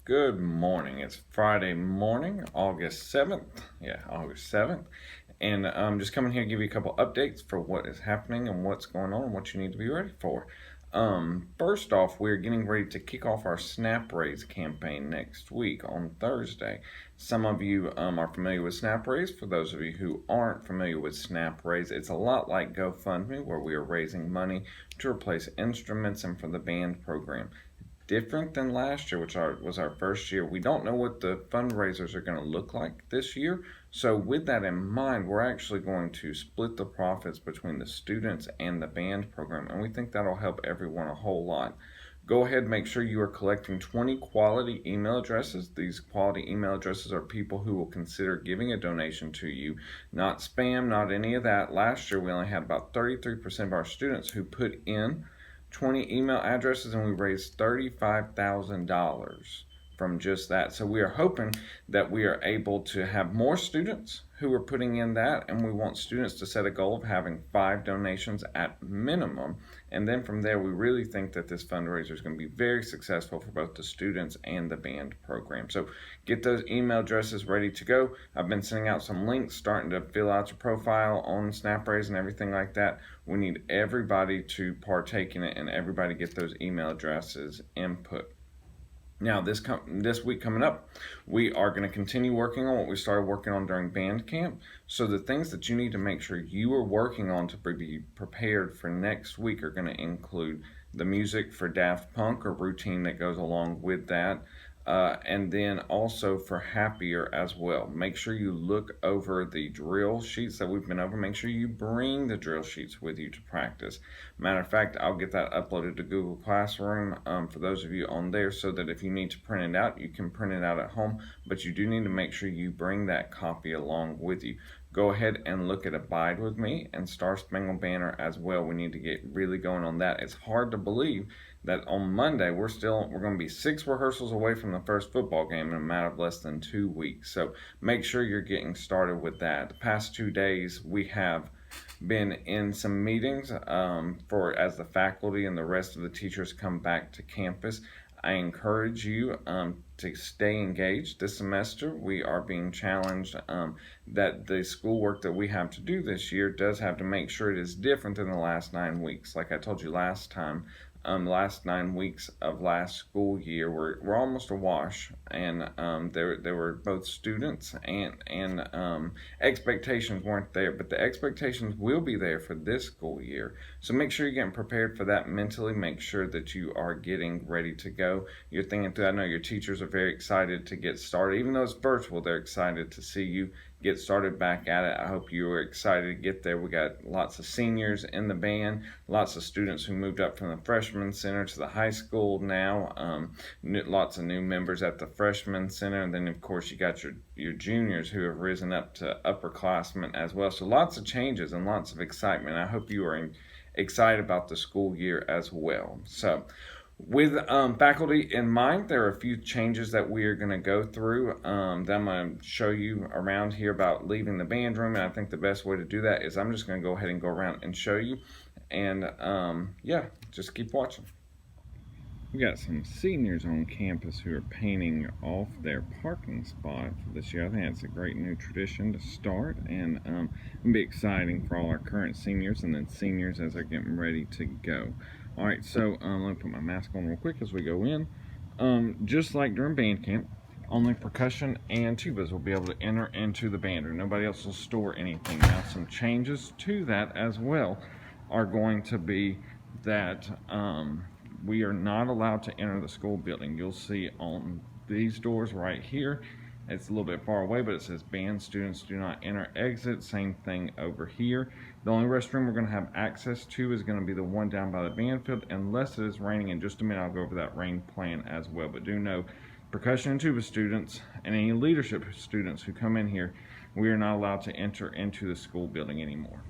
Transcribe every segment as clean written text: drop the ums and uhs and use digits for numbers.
Good morning. It's Friday morning, August 7th. Yeah, August 7th. And I'm just coming here to give you a couple updates for what is happening and what's going on and what you need to be ready for. First off, we're getting ready to kick off our Snap Raise campaign next week on Thursday. Some of you are familiar with Snap Raise. For those of you who aren't familiar with Snap Raise, it's a lot like GoFundMe, where we are raising money to replace instruments and for the band program. Different than last year, which was our first year. We don't know what the fundraisers are going to look like this year. So, with that in mind, we're actually going to split the profits between the students and the band program, and we think that'll help everyone a whole lot. Go ahead and make sure you are collecting 20 quality email addresses. These quality email addresses are people who will consider giving a donation to you, not spam, not any of that. Last year, we only had about 33% of our students who put in 20 email addresses, and we raised $35,000 from just that. So we are hoping that we are able to have more students who are putting in that, and we want students to set a goal of having 5 donations at minimum. And then from there, we really think that this fundraiser is going to be very successful for both the students and the band program. So get those email addresses ready to go. I've been sending out some links, starting to fill out your profile on SnapRaise and everything like that. We need everybody to partake in it and everybody get those email addresses input. Now, this week coming up, we are going to continue working on what we started working on during band camp. So the things that you need to make sure you are working on to be prepared for next week are going to include the music for Daft Punk, or routine that goes along with that. And then also for Happier as well. Make sure you look over the drill sheets that we've been over. Make sure you bring the drill sheets with you to practice. Matter of fact, I'll get that uploaded to Google Classroom for those of you on there, so that if you need to print it out, you can print it out at home. But you do need to make sure you bring that copy along with you. Go ahead and look at Abide With Me and Star Spangled Banner as well. We need to get really going on that. It's hard to believe that on Monday we're going to be 6 rehearsals away from the first football game in a matter of less than 2 weeks. So make sure you're getting started with that. The past 2 days we have been in some meetings as the faculty and the rest of the teachers come back to campus. I encourage you to stay engaged. This semester we are being challenged that the schoolwork that we have to do this year does have to make sure it is different than the last 9 weeks. Like I told you last time, the last 9 weeks of last school year were almost a wash, and there were both students and expectations weren't there, but the expectations will be there for this school year. So make sure you're getting prepared for that mentally. Make sure that you are getting ready to go. You're thinking through. I know your teachers are very excited to get started, even though it's virtual. They're excited to see you get started back at it. I hope you are excited to get there. We got lots of seniors in the band, lots of students who moved up from the freshman center to the high school now, lots of new members at the freshman center, and then of course you got your juniors who have risen up to upperclassmen as well. So lots of changes and lots of excitement. I hope you are excited about the school year as well. So with faculty in mind, there are a few changes that we are going to go through that I'm going to show you around here about leaving the band room. And I think the best way to do that is I'm just going to go ahead and go around and show you. And yeah, just keep watching. We got some seniors on campus who are painting off their parking spot for this year. I think that's a great new tradition to start, and it'll be exciting for all our current seniors and then seniors as they're getting ready to go. All right, so let me put my mask on real quick as we go in. Just like during band camp, only percussion and tubas will be able to enter into the band room. Nobody else will store anything. Now, some changes to that as well are going to be that we are not allowed to enter the school building. You'll see on these doors right here, it's a little bit far away, but it says band students do not enter, exit. Same thing over here. The only restroom we're going to have access to is going to be the one down by the band field, unless it is raining. In just a minute, I'll go over that rain plan as well. But do know, percussion and tuba students and any leadership students who come in here, we are not allowed to enter into the school building anymore.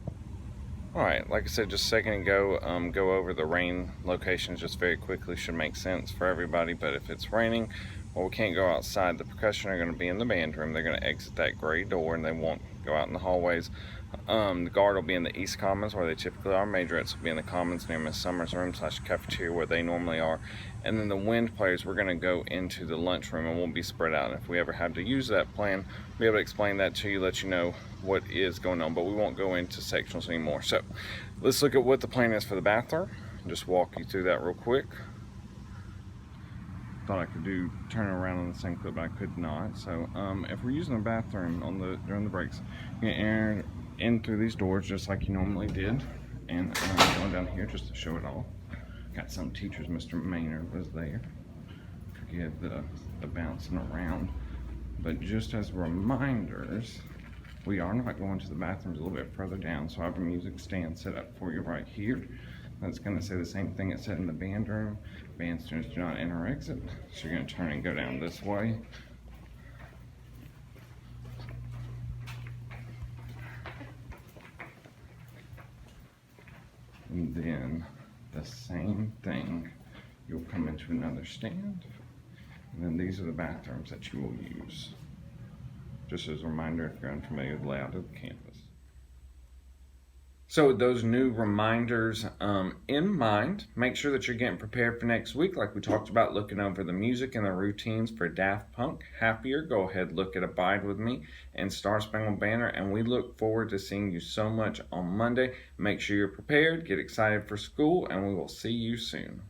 Alright, like I said just a second ago, go over the rain locations just very quickly. Should make sense for everybody, but if it's raining, well, we can't go outside. The percussion are going to be in the band room. They're going to exit that gray door and they won't go out in the hallways. The guard will be in the East Commons where they typically are. Majorettes will be in the Commons near Miss Summers' room / cafeteria where they normally are. And then the wind players, we're going to go into the lunchroom and we'll be spread out. And if we ever have to use that plan, we'll be able to explain that to you, let you know what is going on. But we won't go into sectionals anymore. So let's look at what the plan is for the bathroom. Just walk you through that real quick. Thought I could turn it around on the same clip, but I could not. So if we're using the bathroom during the breaks, you can enter in through these doors just like you normally did, and going down here just to show it all. Got some teachers. Mr. Maynard was there. Forgive the bouncing around, but just as reminders, we are not going to the bathrooms a little bit further down. So I have a music stand set up for you right here. That's going to say the same thing it said in the band room. Band students do not enter or exit. So you're going to turn and go down this way. And then the same thing. You'll come into another stand. And then these are the bathrooms that you will use. Just as a reminder if you're unfamiliar with the layout of the campus. So with those new reminders in mind, make sure that you're getting prepared for next week. Like we talked about, looking over the music and the routines for Daft Punk, Happier. Go ahead, look at Abide With Me and Star Spangled Banner. And we look forward to seeing you so much on Monday. Make sure you're prepared, get excited for school, and we will see you soon.